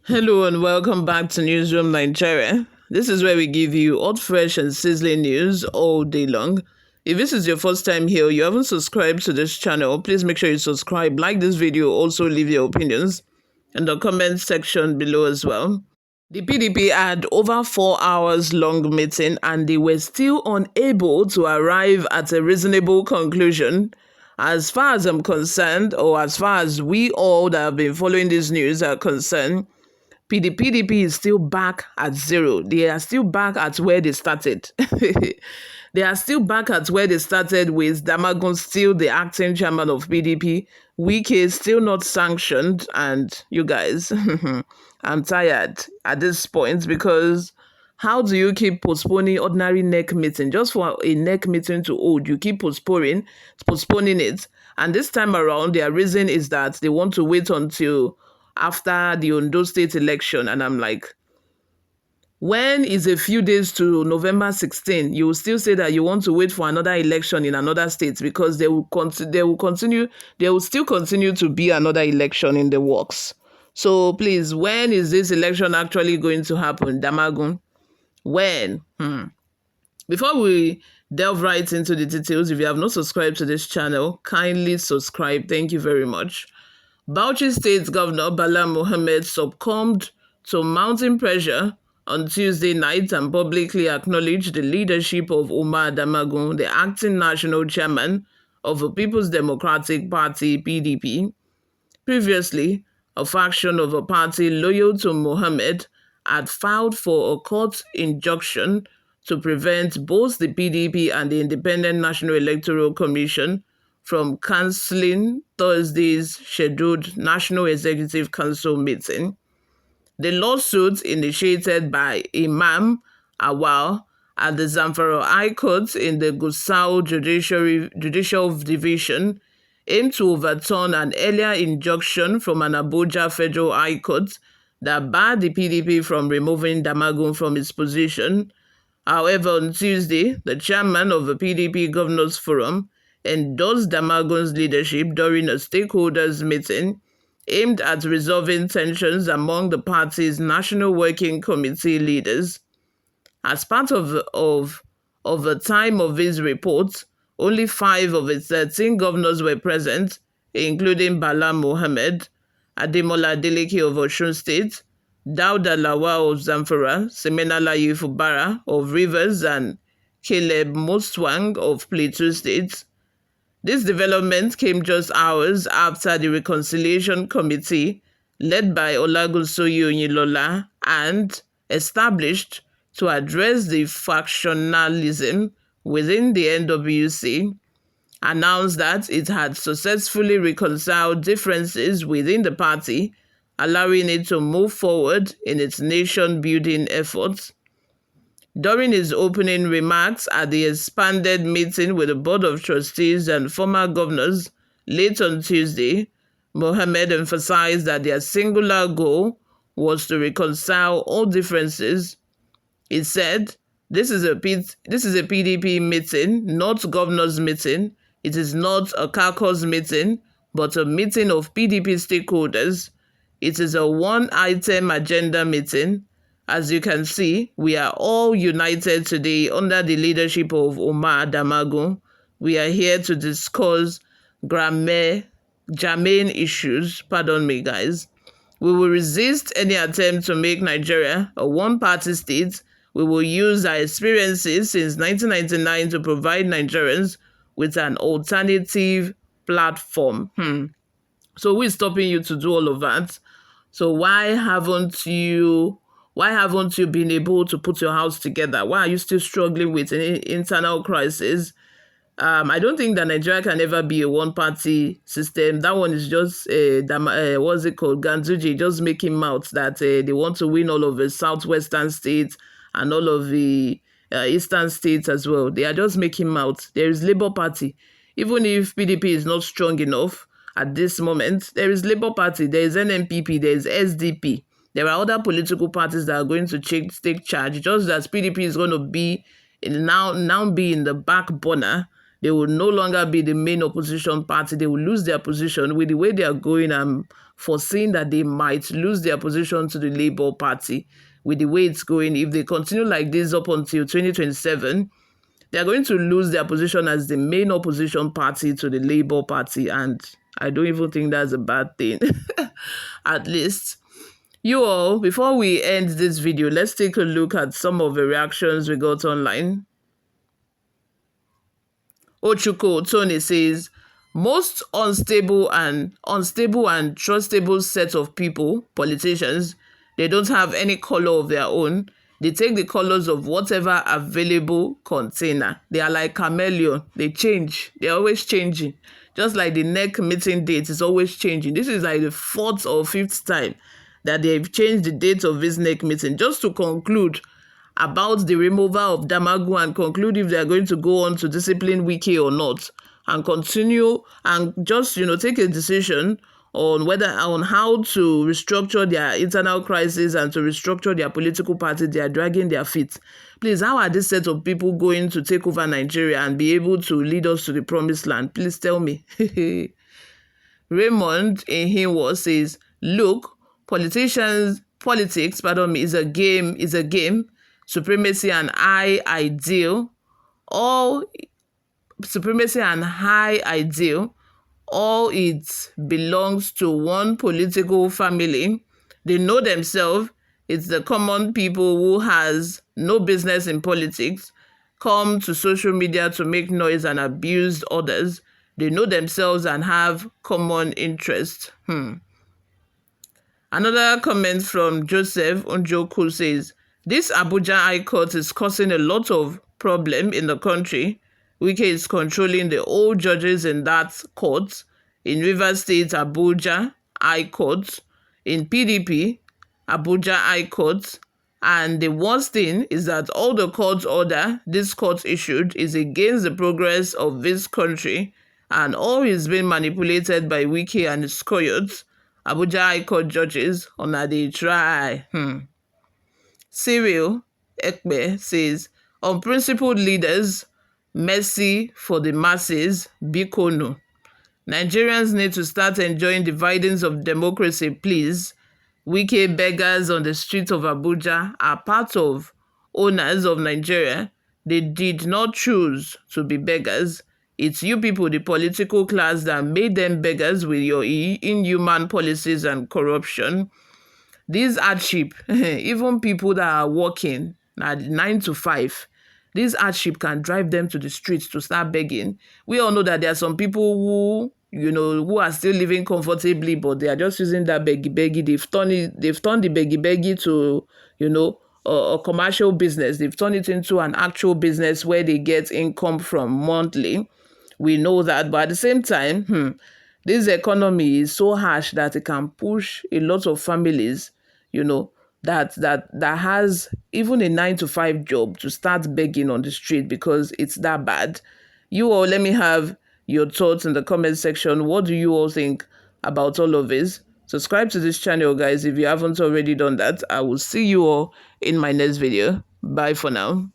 Hello and welcome back to Newsroom Nigeria. This is where we give you hot, fresh, and sizzling news all day long. If this is your first time here, you haven't subscribed to this channel, please make sure you subscribe, like this video, also leave your opinions in the comment section below as well. The PDP had over 4 hours long meeting and they were still unable to arrive at a reasonable conclusion. As far as I'm concerned, or as far as we all that have been following this news are concerned, PDP is still back at zero. They are still back at where they started. They are still back at where they started with DAMAGUM'S still the acting chairman of PDP. Wike still not sanctioned. And you guys, I'm tired at this point because how do you keep postponing ordinary neck meeting? Just for a neck meeting to hold, you keep postponing it. And this time around, their reason is that they want to wait until after the Ondo State election. And I'm like, when is a few days to November 16, you will still say that you want to wait for another election in another state because there will still continue to be another election in the works. So please, when is this election actually going to happen, Damagum? When? Before we delve right into the details, if you have not subscribed to this channel, kindly subscribe. Thank you very much. Bauchi State Governor Bala Mohammed succumbed to mounting pressure on Tuesday night and publicly acknowledged the leadership of Umar Damagum, the acting national chairman of the People's Democratic Party, PDP. Previously, a faction of a party loyal to Mohammed had filed for a court injunction to prevent both the PDP and the Independent National Electoral Commission from cancelling Thursday's scheduled National Executive Council meeting. The lawsuit, initiated by Imam Awal at the Zamfara High Court in the Gusau Judicial Division, aimed to overturn an earlier injunction from an Abuja Federal High Court that barred the PDP from removing Damagum from his position. However, on Tuesday, the chairman of the PDP Governors Forum endorsed Damagum's leadership during a stakeholders meeting aimed at resolving tensions among the party's National Working Committee leaders. As part of the time of his report, only 5 of its 13 governors were present, including Bala Mohammed, Ademola Adeleke of Osun State, Dauda Lawal of Zamfara, Semenala Yufubara of Rivers, and Caleb Mostwang of Plateau State. This development came just hours after the Reconciliation Committee, led by Olagunsoye Oyinlola and established to address the factionalism within the NWC, announced that it had successfully reconciled differences within the party, allowing it to move forward in its nation-building efforts. During his opening remarks at the expanded meeting with the Board of Trustees and former governors late on Tuesday, Mohammed emphasized that their singular goal was to reconcile all differences. He said, this is a PDP meeting, not governors' meeting. It is not a caucus meeting, but a meeting of PDP stakeholders. It is a one-item agenda meeting. As you can see, we are all united today under the leadership of Umar Damagum. We are here to discuss germane issues. Pardon me, guys. We will resist any attempt to make Nigeria a one-party state. We will use our experiences since 1999 to provide Nigerians with an alternative platform. So who is stopping you to do all of that? So why haven't you been able to put your house together? Why are you still struggling with an internal crisis? I don't think that Nigeria can ever be a one-party system. That one is just, what's it called? Ganzuji, just making mouths that they want to win all of the southwestern states and all of the eastern states as well. They are just making mouths. There is Labour Party. Even if PDP is not strong enough at this moment, there is Labour Party, there is NNPP, there is SDP. There are other political parties that are going to take charge, just as PDP is going to be now be in the back burner. They will no longer be the main opposition party. They will lose their position. With the way they are going, I'm foreseeing that they might lose their position to the Labour Party. With the way it's going, if they continue like this up until 2027, they are going to lose their position as the main opposition party to the Labour Party. And I don't even think that's a bad thing. At least, you all, before we end this video, let's take a look at some of the reactions we got online. Ochuko Tony says, most unstable and trustable set of people, politicians, they don't have any color of their own. They take the colors of whatever available container. They are like chameleon. They change. They're always changing. Just like the next meeting date is always changing. This is like the 4th or 5th time that they've changed the date of this next meeting. Just to conclude about the removal of Damagu and conclude if they are going to go on to discipline Wiki or not, and continue and just, take a decision on how to restructure their internal crisis and to restructure their political party. They are dragging their feet. Please, how are this set of people going to take over Nigeria and be able to lead us to the promised land? Please tell me. Raymond Ehinwa says, look, politics, is a game. Supremacy and high ideal, all it belongs to one political family. They know themselves. It's the common people who has no business in politics, come to social media to make noise and abuse others. They know themselves and have common interests. Another comment from Joseph Onjoku says, this Abuja High Court is causing a lot of problem in the country. Wike is controlling the old judges in that court. In Rivers State, Abuja High Court. In PDP, Abuja High Court. And the worst thing is that all the court order this court issued is against the progress of this country, and all is being manipulated by Wike and his coyotes. Abuja High Court judges on how they try. Cyril Ekpe says, unprincipled leaders, mercy for the masses, Bikono. Nigerians need to start enjoying the dividends of democracy, please. Wike beggars on the streets of Abuja are part of owners of Nigeria. They did not choose to be beggars. It's you people, the political class, that made them beggars with your inhuman policies and corruption. These hardship, even people that are working at 9 to 5, this hardship can drive them to the streets to start begging. We all know that there are some people who are still living comfortably, but they are just using that beggy. They've turned the beggy to, a commercial business. They've turned it into an actual business where they get income from monthly. We know that, but at the same time, this economy is so harsh that it can push a lot of families, that has even a 9 to 5 job to start begging on the street because it's that bad. You all, let me have your thoughts in the comment section. What do you all think about all of this? Subscribe to this channel, guys, if you haven't already done that. I will see you all in my next video. Bye for now.